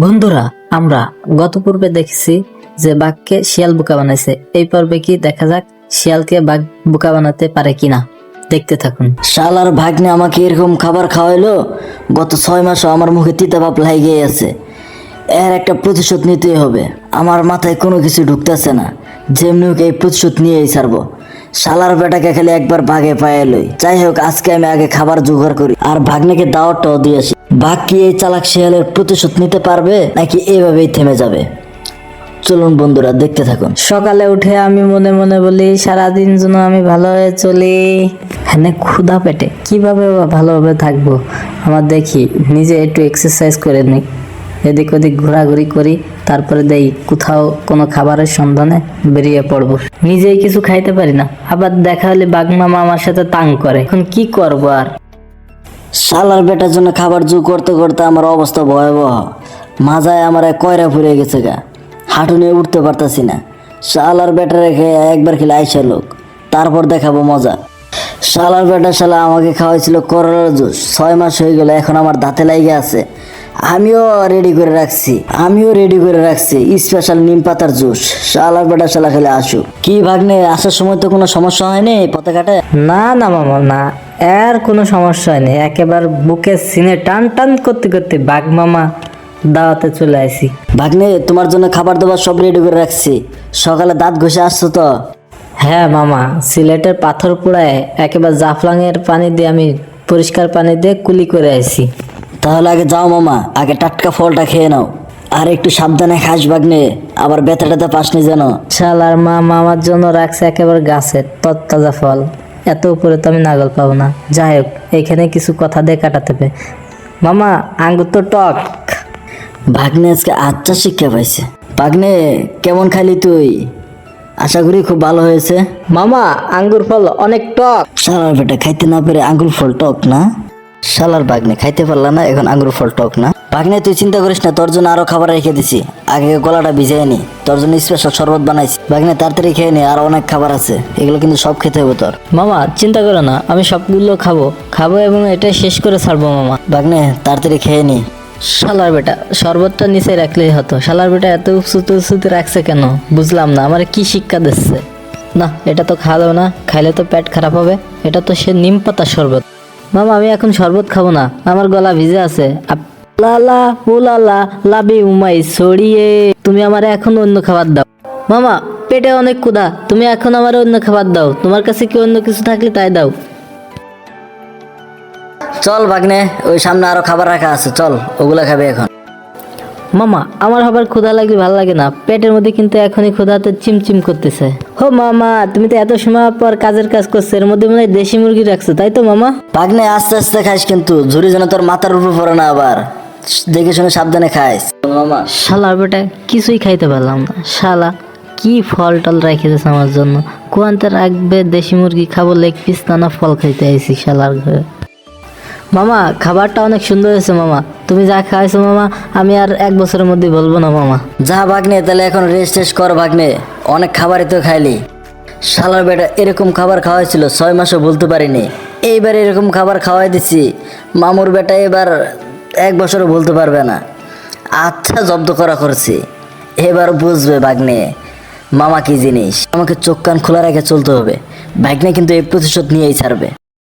বন্ধুরা, আমরা গত পর্বে দেখেছি যে বাঘকে শিয়াল বোকা বানাইছে। এই পর্বে কি দেখা যাক শিয়ালকে বাঘ বোকা বানাতে পারে কিনা। দেখতে থাকুন। শালার ভাগ্নে আমাকে এরকম খাবার খাওয়াইলো, গত 6 মাসও আমার মুখে তিতা ভাব লাগিয়ে আছে। এর একটা প্রতিশোধ নিতেই হবে। আমার মাথায় কোনো কিছু ঢুকতেছে না, যেমনি হোক এই প্রতিশোধ নিয়েই ছাড়বো। শালার বেটাকে খালি একবার বাঘে পাইলই। যাই হোক, আজকে আমি আগে খাবার জোগাড় করি আর ভাগ্নেকে দাওয়াতটাও দিয়ে আসি। বাঘ কি এই চালাক শিয়ালের প্রতিশোধ নিতে পারবে নাকি এভাবেই থেমে যাবে? চলুন বন্ধুরা, দেখতে থাকুন। সকালে উঠে আমি মনে মনে বলি, সারাদিন যেন আমি ভালো হয়ে চলি। হ্যাঁ, ক্ষুধা পেটে কিভাবে ভালোভাবে থাকবো? আমার দেখি নিজে একটু এক্সারসাইজ করে নিই, এদিক ওদিক ঘোরাঘুরি করি, তারপরে দেই কোথাও কোনো খাবারের সন্ধানে বেরিয়ে পড়বো। নিজেই কিছু খাইতে পারি না, আবার দেখা হলে বাঘ মামা আমার সাথে তাং করে। এখন কি করবো আর? শালার বেটার জন্য খাবার জু করতে করতে আমার অবস্থা ভয়াবহ। মাজায় আমার কয়রা ফুরে গেছে গা, হাঁটু নিয়ে উঠতে পারতাছি না। শালার বেটা রেখে একবার খেলে আইসা লোক, তারপর দেখাবো মজা। শালার বেটা শালা আমাকে খাওয়াইছিল করলার জুস, 6 মাস হয়ে গেল, এখন আমার দাঁতে লাগে আছে। আমিও রেডি করে রাখছি স্পেশাল নিম পাতার জুস। শালার বেটা শালা খেলে আসু। কি ভাগ্নে, আসার সময় তো কোনো সমস্যা হয়নি পথে ঘাটে? না না মামা, না, এর কোনো সমস্যা নেই। একেবারে বুকে সিনে টান টান করতে করতে বাঘ মামা দাওয়াতে চলে আসি। ভাগ্নে, তোমার জন্য খাবার দাবার সব রেডি করে রাখছি। সকালে দাঁত ঘষে আসছো তো? হ্যাঁ মামা, সিলেটের পাথর পোড়ায় একেবারে জাফলংয়ের পানি দিয়ে আমি পরিষ্কার পানি দিয়ে কুলি করে আসি। তাহলে আগে যাও মামা, আগে টাটকা ফলটা খেয়ে নাও। আর একটু সাবধানে খাস ভাগ্নে, আবার ব্যথা ট্যাথা পাসনি যেন। শালার মা মামার জন্য রাখছে একেবারে গাছের তরতাজা ফল, এত উপরে তো আমি নাগল পাবো না। যাই হোক, এইখানে কিছু কথা দিয়ে কাটাতে হবে। মামা, আঙ্গুর তো টক। ভাগ্নে আজকে আচ্ছা শিক্ষা পাইছে। ভাগ্নে, কেমন খালি তুই? আশা করি খুব ভালো হয়েছে। মামা, আঙ্গুর ফল অনেক টক। শালার বেটা খাইতে না পেরে আঙ্গুর ফল টক না? শালার ভাগ্নে খাইতে পারলা না, এখন আঙ্গুর ফল টক না? ভাগ্নে, তুই চিন্তা করিস না, তোর জন্য আরো খাবার রেখে দিছি। আগে গলাটা ভিজাই নি, তোর জন্য স্পেশাল শরবত বানাইছি। ভাগ্নে, তাড়াতাড়ি খেয়ে নি, আর অনেক খাবার আছে, এগুলো কিন্তু সব খেতে হবে তোর। মামা, চিন্তা করো না, আমি সবগুলো খাবো এবং এটা শেষ করে ছাড়বো মামা। ভাগ্নে, তাড়াতাড়ি খেয়ে নি। শালার বেটা, শরবতটা নিচে রাখলেই হতো। শালার বেটা এত উঁচুতে রাখছে কেন বুঝলাম না। আমার কি শিক্ষা দিচ্ছে? না, এটা তো খাওয়া যাবে না, খাইলে তো পেট খারাপ হবে। এটা তো সে নিম পাতার শরবত। মামা, আমি এখন শরবত খাবো না, আমার গলা ভিজে আছে। লালা উলালা লাবি উমাই ছড়িয়ে, তুমি আমার এখন অন্য খাবার দাও। মামা, পেটে অনেক ক্ষুধা, তুমি এখন আমার অন্য খাবার দাও। তোমার কাছে কি অন্য কিছু থাকলে তাই দাও। চল ভাগ্নে, ওই সামনে আরো খাবার রাখা আছে, চল ওগুলা খাবে এখন। মামা, আমার আবার ক্ষুধা লাগলে ভালো লাগে না, পেটের মধ্যে কিন্তু এখনই ক্ষুধাতে চিমচিম করতেছে। হো মামা, তুমি তো এত সময় পর কাজের কাজ করছো, এর মধ্যে মনে হয় দেশি মুরগি রাখছো, তাই তো মামা? ভাগ্নে, আস্তে আস্তে খাইস কিন্তু, ঝুড়ি যেন তোর মাথার উপর পড়ে না, আবার দেখে শুনে সাবধানে খাইস মামা। শালার বেটা কিছুই খাইতে পারলাম না। শালা কি ফল টল রেখে দিয়েছে আমার জন্য। কোয়ান্তে রাখবে দেশি মুরগি খাবো, লেগ পিস না ফল খাইতে আইছি শালার ঘরে। মামা, খাবারটা অনেক সুন্দর হয়েছে মামা, তুমি যা খাইছো মামা আমি আর 1 বছরের মধ্যে বলবো না মামা। যা ভাগ্নে, তাহলে এখন রেস্ট টেস্ট কর ভাগ্নে, অনেক খাবারই তো খাইলি। শালার বেটা এরকম খাবার খাওয়াইছিল 6 মাসও বলতে পারিনি, এইবার এরকম খাবার খাওয়াই দিছি। মামুর বেটা এবার 1 বছরও বলতে পারবে না। আচ্ছা, জব্দ করা করছি, এবার বুঝবে ভাগ্নে মামা কি জিনিস। আমাকে চোখ কান খোলা রেখে চলতে হবে। ভাগ্নে কিন্তু এই প্রতিশোধ নিয়েই ছাড়বে।